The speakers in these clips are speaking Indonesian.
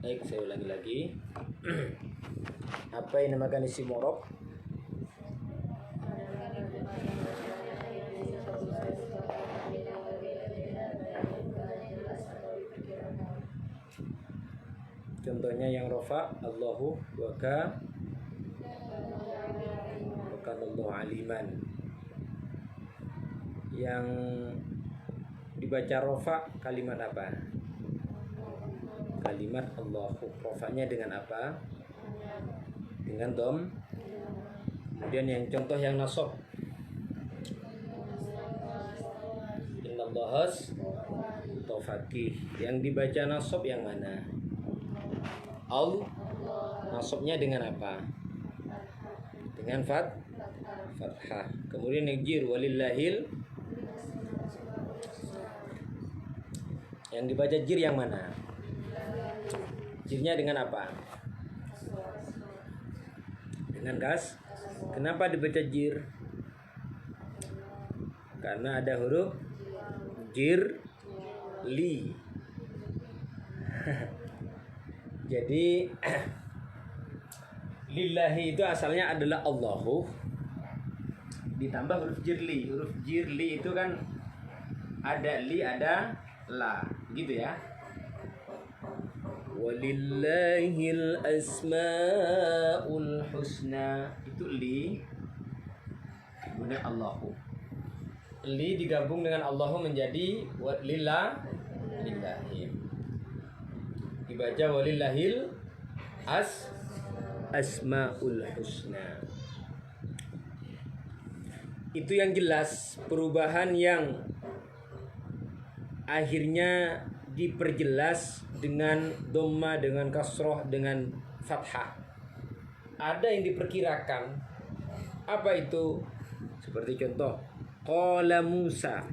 Baik, saya ulangi lagi. Apa yang dinamakan isim mu'rab? Contohnya yang rofa, Allahu wa Allahu aliman. Yang dibaca rofa kalimat apa? Kalimat Allahu. Rofanya dengan apa? Dengan dom. Kemudian yang contoh yang nasab, innallahas tofakih. Yang dibaca nasab yang mana? Nasabnya dengan apa? Dengan fathah. Kemudian yang walillahil. Yang dibaca jir yang mana? Jirnya dengan apa? Dengan kas. Kenapa dibaca jir? Karena ada huruf jir li. Jadi lillahi itu asalnya adalah Allahu ditambah huruf jirli. Huruf jirli itu kan ada li, ada la, gitu ya. Walillahil asmaul husna, itu li, kemudian Allahu. Li digabung dengan Allahu menjadi lillahi. Dibaca walillahil asmaul husna. Itu yang jelas, perubahan yang akhirnya diperjelas dengan dhamma, dengan kasroh, dengan fathah. Ada yang diperkirakan. Apa itu? Seperti contoh qala Musa.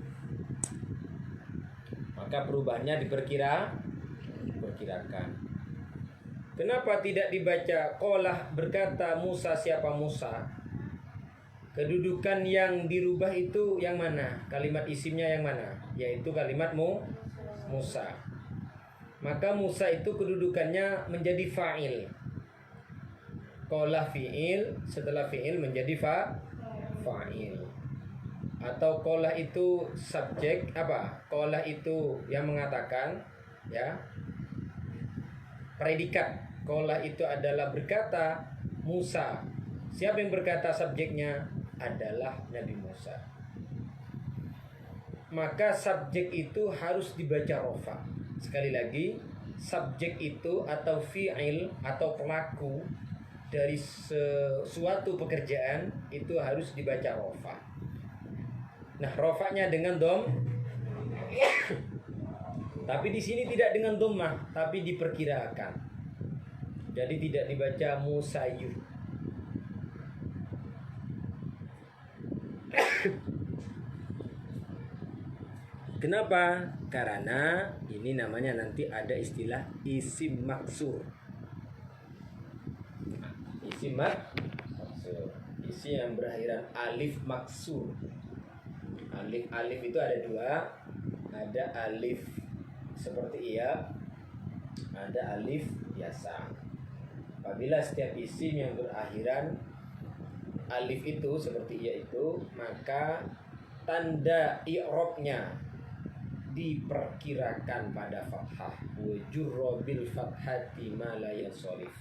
Maka perubahannya diperkirakan. Kenapa tidak dibaca qala, berkata Musa? Siapa Musa? Kedudukan yang dirubah itu yang mana? Kalimat isimnya yang mana? Yaitu kalimat Musa. Maka Musa itu kedudukannya menjadi fa'il. Qala fi'il, setelah fi'il menjadi fa'il. Atau qala itu subjek apa? Qala itu yang mengatakan, ya. Predikat. Qala itu adalah berkata Musa. Siapa yang berkata? Subjeknya adalah Nabi Musa. Maka subjek itu harus dibaca rofa. Sekali lagi, subjek itu atau fi'il atau pelaku dari suatu pekerjaan itu harus dibaca rofa. Nah, rofanya dengan dom. Tapi di sini tidak dengan dhammah, tapi diperkirakan. Jadi tidak dibaca musayyib. Kenapa? Karena ini namanya nanti ada istilah isim maksur. Isim maksur, isim yang berakhiran alif maksur. Alif itu ada dua. Ada alif seperti iya, ada alif biasa. Apabila setiap isim yang berakhiran alif itu seperti iya itu, maka tanda i'rabnya diperkirakan pada fathah. Wa jurra bil fathati ma la yansharif.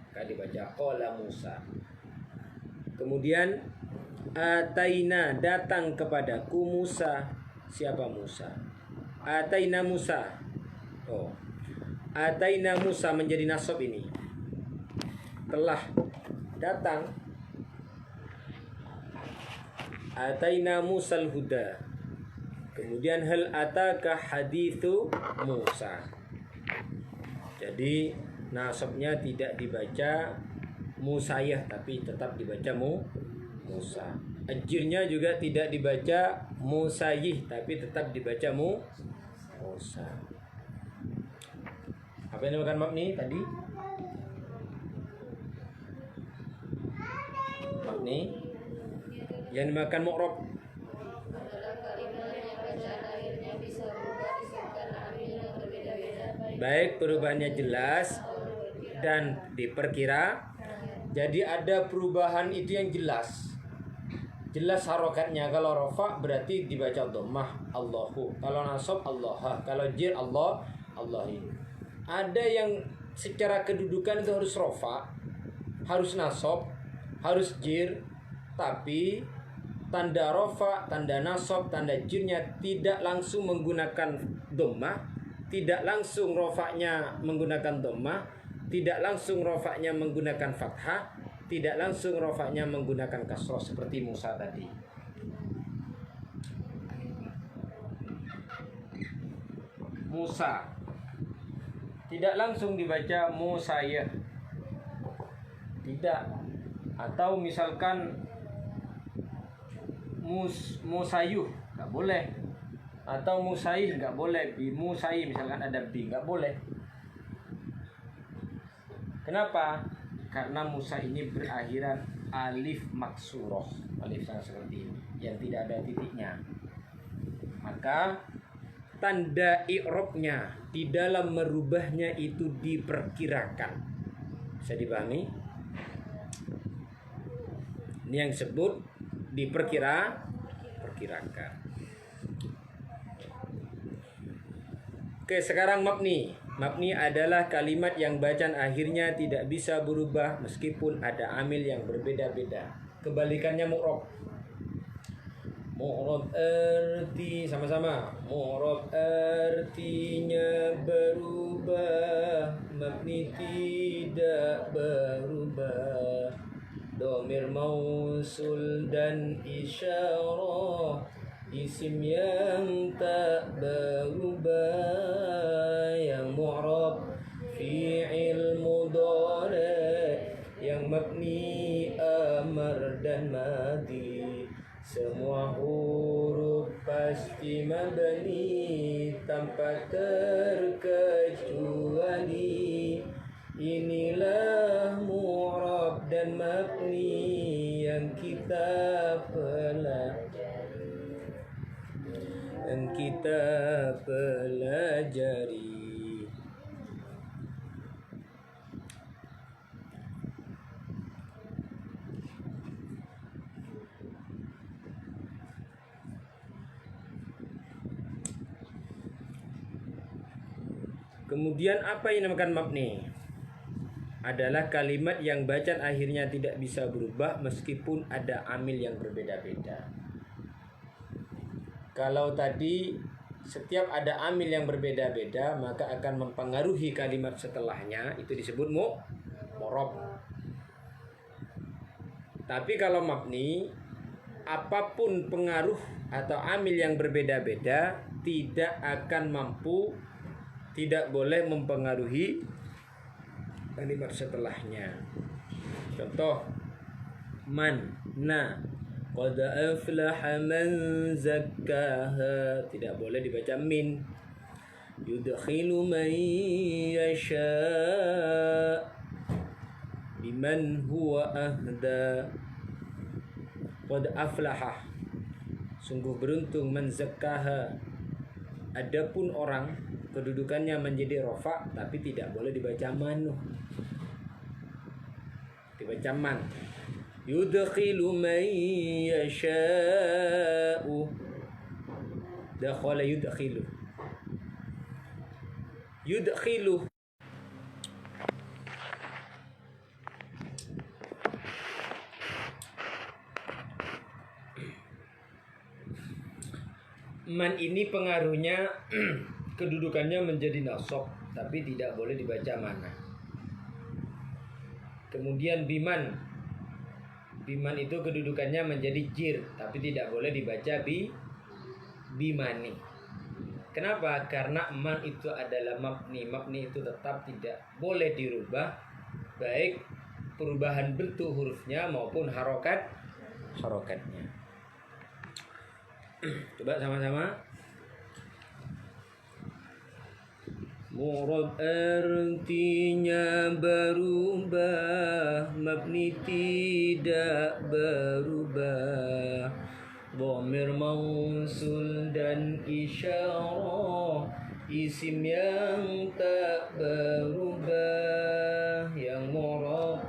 Maka dibaca qala Musa. Kemudian ataina, datang kepadaku Musa. Siapa Musa? Ataina Musa. Oh, ataina Musa menjadi nasab ini. Telah datang. Ataina Musal huda. Kemudian hal ataka hadithu Musa. Jadi nasabnya tidak dibaca Musayah, tapi tetap dibaca Musa. Ajirnya juga tidak dibaca Musayih, tapi tetap dibaca Musa. Apa yang dinamakan mabni tadi? Mabni yang dinamakan mu'rab. baik perubahannya jelas dan diperkira. Jadi ada perubahan itu yang jelas. Jelas harokatnya. Kalau rofa berarti dibaca dhammah Allahu. Kalau nasab Allah. Kalau jir Allah Allahi. Ada yang secara kedudukan itu harus rofa, harus nasab, harus jir, tapi tanda rofa, tanda nasab, tanda jirnya tidak langsung menggunakan dhammah, tidak langsung rofanya menggunakan dhammah, tidak langsung rofanya menggunakan fathah, tidak langsung rofanya menggunakan kasroh seperti Musa tadi. Musa tidak langsung dibaca Musaya, tidak. Atau misalkan Musayuh nggak boleh, atau Musaih nggak boleh, bi Musai misalkan ada bi nggak boleh. Kenapa? Karena Musa ini berakhiran alif maksuroh, alif yang seperti ini, yang tidak ada titiknya. Maka tanda i'rabnya di dalam merubahnya itu diperkirakan. Bisa dipahami? Ini yang disebut perkirakan. Oke, sekarang mabni. Mabni adalah kalimat yang bacaan akhirnya tidak bisa berubah meskipun ada amil yang berbeda-beda. Kebalikannya mu'rab. Mu'rab arti sama-sama. Mu'rab artinya berubah, mabni tidak berubah. Dhamir mausul dan isyarah, isim yang tak berubah. Yang mu'rab fi'il mudhari', yang mabni amar dan madi. Semua huruf pasti mabni tanpa terkecuali. Inilah mu'rab dan mabni yang kita pelajari. Kemudian apa yang dinamakan mabni? Adalah kalimat yang bacaan akhirnya tidak bisa berubah meskipun ada amil yang berbeda-beda. Kalau tadi setiap ada amil yang berbeda-beda maka akan mempengaruhi kalimat setelahnya, itu disebut mu'rab. Tapi kalau mabni, apapun pengaruh atau amil yang berbeda-beda tidak akan mampu, tidak boleh mempengaruhi kalimat setelahnya. Contoh, man, na, qad aflaha man zakkaha, tidak boleh dibaca min. Yudkhilu man yasha biman huwa ahda. Qad aflaha, sungguh beruntung, man zakkaha, adapun orang kedudukannya menjadi rofa tapi tidak boleh dibaca manu, dibaca man. Yudkhilu man yasha'u, dakhala yudkhilu. Yudkhilu man ini pengaruhnya kedudukannya menjadi nasab tapi tidak boleh dibaca mana. Kemudian biman itu kedudukannya menjadi jir tapi tidak boleh dibaca bimani. Kenapa? Karena man itu adalah mabni itu tetap tidak boleh dirubah, baik perubahan bentuk hurufnya maupun harokatnya. Coba sama-sama. Mu'rab artinya berubah, mabni tidak berubah. Dhamir mausul dan isyarah, Isim yang tak berubah, yang mu'rab,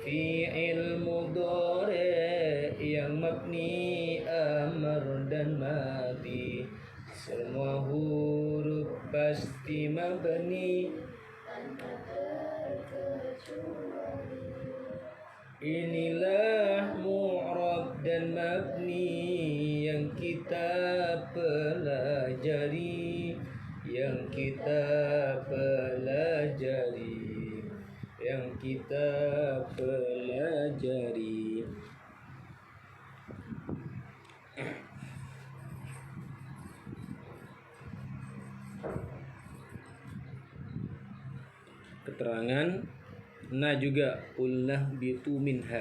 fi'il mudhari', yang mabni, amr dan mati. Semua huruf pasti mabni. Inilah mu'rab dan mabni yang kita pelajari, yang kita pelajari, yang kita pelajari. Keterangan na juga qulna bitu minha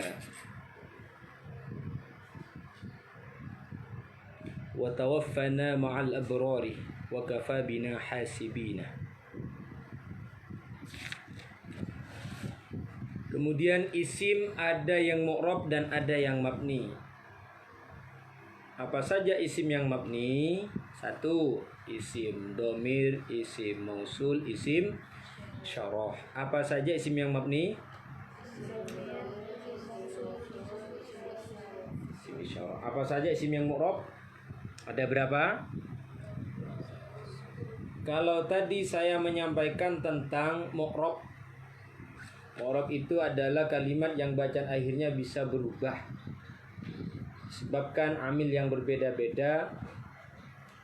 wa tawaffana ma'al abrari wa kafa bina hasibina. Kemudian isim ada yang mu'rab dan ada yang mabni. Apa saja isim yang mabni? 1. Isim domir, isim mausul, isim syarah. Apa saja isim yang mabni? Isim syarah. Apa saja isim yang mu'rab? Ada berapa? Kalau tadi saya menyampaikan tentang mu'rab, mu'rab itu adalah kalimat yang bacaan akhirnya bisa berubah disebabkan amil yang berbeda-beda,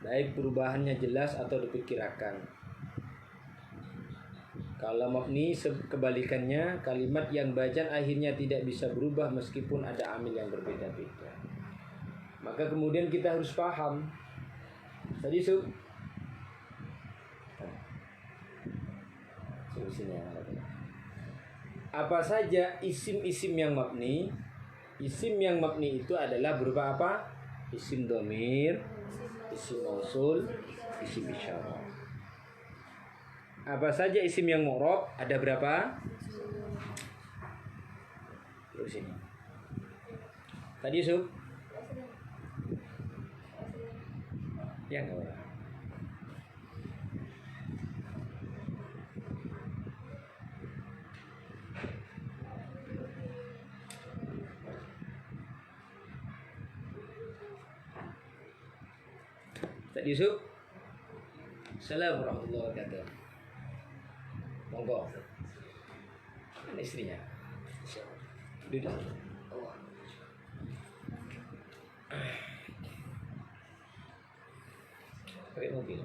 baik perubahannya jelas atau diperkirakan. Kalau mabni kebalikannya, kalimat yang bacaan akhirnya tidak bisa berubah meskipun ada amil yang berbeda-beda. Maka kemudian kita harus paham. Tadi solusinya apa saja isim-isim yang mabni? Isim yang mabni itu adalah berupa apa? Isim domir, isim mausul, isim isyarah. Apa saja isim yang mu'rab? Ada berapa? Terus ini. Tadi ya enggak apa. Tadi Assalamualaikum warahmatullahi wabarakatuh. Monggo. Ini istrinya. Duduk. Pakai mobil.